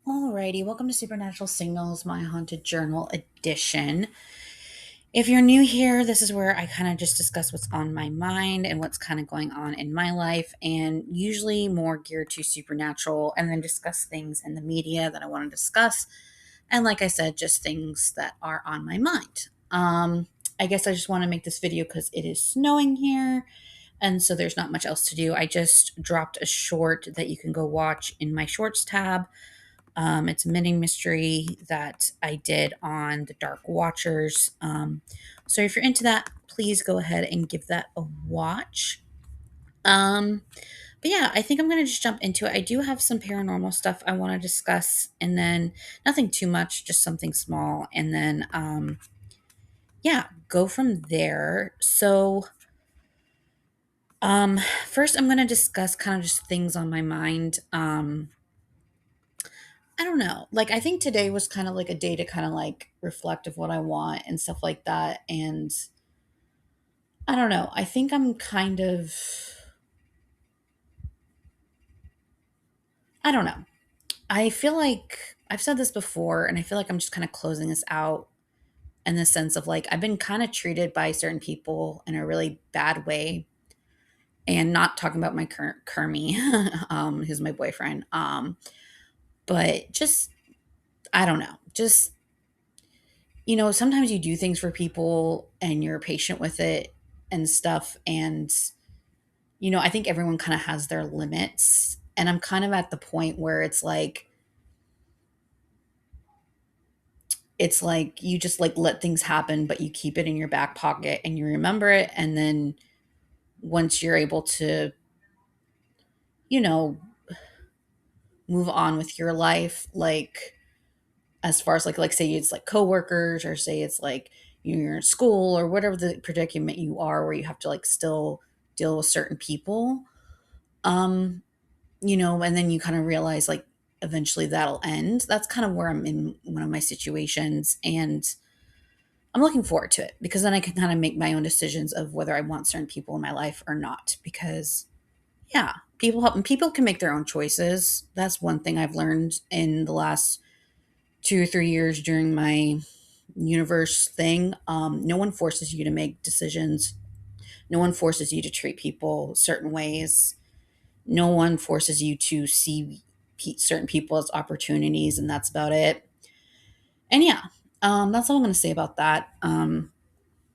Alrighty, welcome to Supernatural Signals, my haunted journal edition. If you're new here, this is where I kind of just discuss what's on my mind and what's kind of going on in my life, and usually more geared to supernatural, and then discuss things in the media that I want to discuss. And like I said, just things that are on my mind. I guess I just want to make this video because it is snowing here, and so there's not much else to do. I just dropped a short that you can go watch in my shorts tab. It's a mini mystery that I did on the Dark Watchers. So if you're into that, please go ahead and give that a watch. Um, but yeah, I think I'm going to just jump into it. I do have some paranormal stuff I want to discuss, and then nothing too much, just something small. And then, yeah, go from there. First, I'm going to discuss kind of just things on my mind. I don't know. Like, I think today was kind of like a day to kind of like reflect of what I want and stuff like that. And I don't know. I think I'm kind of, I don't know. I feel like I've said this before, and I feel like I'm just kind of closing this out in the sense of like, I've been kind of treated by certain people in a really bad way. And not talking about my current Kermie, who's my boyfriend. But just, I don't know. Just, sometimes you do things for people and you're patient with it and stuff. And, I think everyone kind of has their limits. And I'm kind of at the point where it's like you just like let things happen, but you keep it in your back pocket and you remember it. And then once you're able to, you know, move on with your life, like as far as like say it's like coworkers or say it's like you're in school or whatever the predicament you are where you have to like still deal with certain people. Um, and then you kind of realize like eventually that'll end. That's kind of where I'm in one of my situations. And I'm looking forward to it because then I can kind of make my own decisions of whether I want certain people in my life or not. Because, yeah, people can make their own choices. That's one thing I've learned in the last 2 or 3 years during my universe thing. No one forces you to make decisions, no one forces you to treat people certain ways, no one forces you to see certain people as opportunities, and that's about it. And yeah, that's all I'm going to say about that.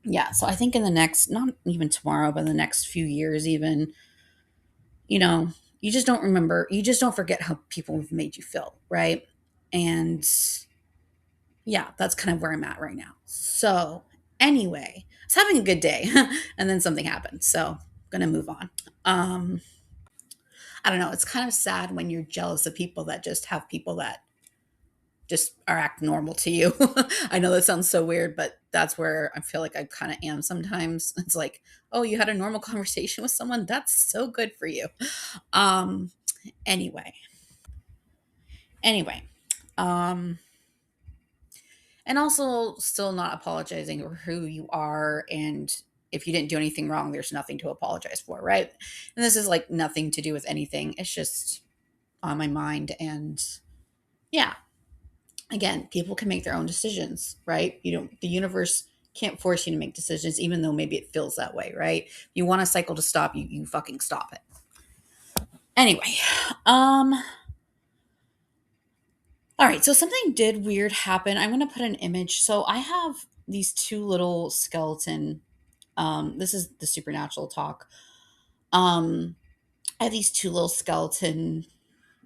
Yeah, so I think in the next, not even tomorrow, but in the next few years, even, you know, you just don't remember, you just don't forget how people have made you feel, right? And yeah, that's kind of where I'm at right now. So anyway, I was having a good day, and then something happened, so I'm gonna move on. Um, I don't know. It's kind of sad when you're jealous of people that just have people that just are act normal to you. I know that sounds so weird, but that's where I feel like I kind of am sometimes. It's like, oh, you had a normal conversation with someone. That's so good for you. Um, anyway, anyway, um, and also still not apologizing for who you are, and if you didn't do anything wrong, there's nothing to apologize for, right? And this is like nothing to do with anything. It's just on my mind, and yeah, again, people can make their own decisions, right? The universe can't force you to make decisions, even though maybe it feels that way, right? If you want a cycle to stop, you fucking stop it. Anyway, um, all right, so something did weird happen. I'm gonna put an image. So I have these two little skeleton. This is the supernatural talk. Um, I have these two little skeleton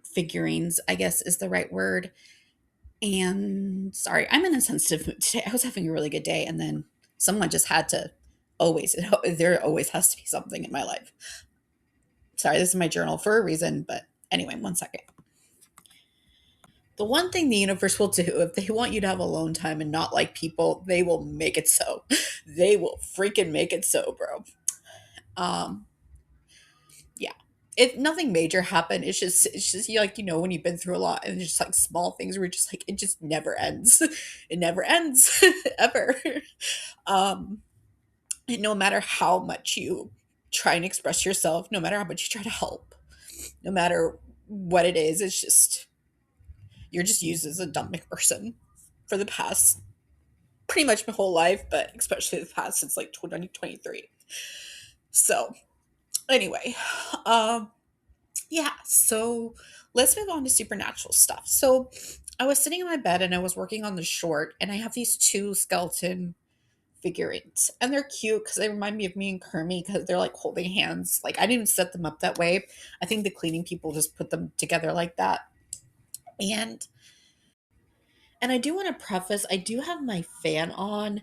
figurines, I guess is the right word. And sorry, I'm in a sensitive mood today. I was having a really good day, and then someone just had to always, there always has to be something in my life. Sorry, this is my journal for a reason, but anyway, one second. The one thing the universe will do, if they want you to have alone time and not like people, they will make it so. They will freaking make it so, bro. Um, yeah. If nothing major happened, it's just like when you've been through a lot and it's just like small things where you're just like it just never ends. It never ends ever. Um, and no matter how much you try and express yourself, no matter how much you try to help, no matter what it is, it's just You're just used as a dumb McPherson for the past pretty much my whole life, but especially the past since like 2023. So, anyway, um, yeah, so let's move on to supernatural stuff. So, I was sitting in my bed and I was working on the short, and I have these two skeleton figurines, and they're cute because they remind me of me and Kermit because they're like holding hands. Like, I didn't even set them up that way. I think the cleaning people just put them together like that. And I do want to preface, I do have my fan on,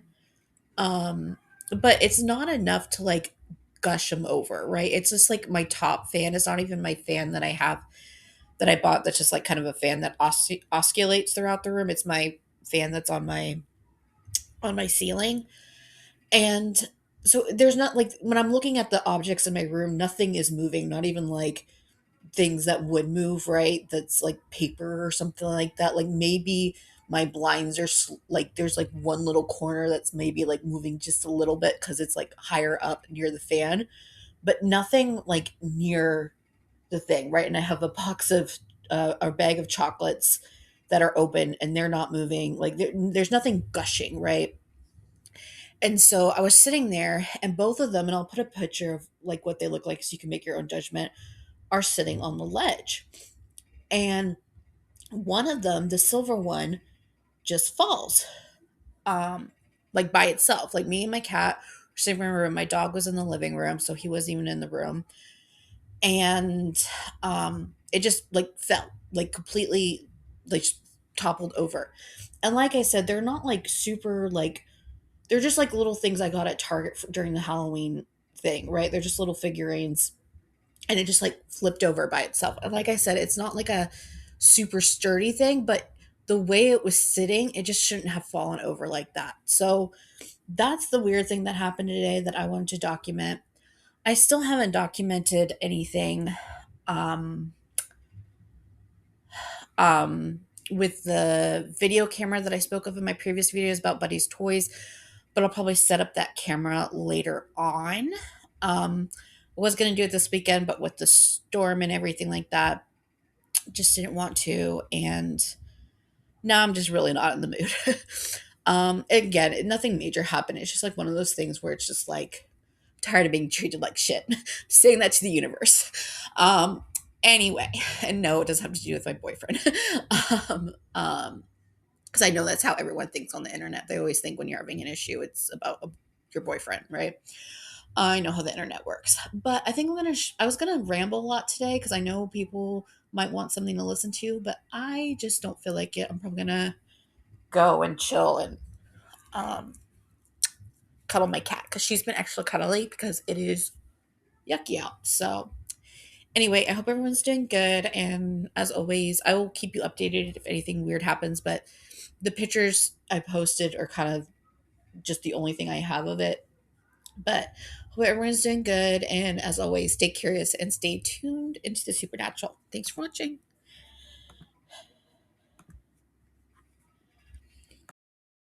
um, but it's not enough to like gush them over, right? It's just like my top fan. It's not even my fan that I have that I bought. That's just like kind of a fan that oscillates throughout the room. It's my fan that's on my ceiling, and so there's not like when I'm looking at the objects in my room, nothing is moving. Not even like things that would move, right? That's like paper or something like that. Like maybe my blinds are like there's like one little corner that's maybe like moving just a little bit because it's like higher up near the fan, but nothing like near the thing, right? And I have a box of a bag of chocolates that are open and they're not moving. Like there's nothing gushing, right? And so I was sitting there, and both of them, and I'll put a picture of like what they look like so you can make your own judgment, are sitting on the ledge. And one of them, the silver one, just falls, um, like by itself. Like me and my cat were sitting in my room. My dog was in the living room, so he wasn't even in the room. And it just like fell, like completely, like toppled over. And like I said, they're not like super like they're just like little things I got at Target during the Halloween thing, right? They're just little figurines, and it just like flipped over by itself. And like I said, it's not like a super sturdy thing, but the way it was sitting, it just shouldn't have fallen over like that. So that's the weird thing that happened today that I wanted to document. I still haven't documented anything um um with the video camera that I spoke of in my previous videos about Buddy's toys, but I'll probably set up that camera later on. I was going to do it this weekend, but with the storm and everything like that, just didn't want to. And now I'm just really not in the mood. Again, nothing major happened. It's just like one of those things where it's just like tired of being treated like shit. Saying that to the universe. Anyway, and no, it doesn't have to do with my boyfriend. um, um, because I know that's how everyone thinks on the internet. They always think when you're having an issue, it's about your boyfriend, right? I know how the internet works, but I think I was gonna ramble a lot today because I know people might want something to listen to, but I just don't feel like it. I'm probably gonna go and chill and um, cuddle my cat because she's been extra cuddly because it is yucky out. So anyway, I hope everyone's doing good, and as always, I will keep you updated if anything weird happens. But the pictures I posted are kind of just the only thing I have of it. But hope everyone's doing good. And as always, stay curious and stay tuned into the supernatural. Thanks for watching.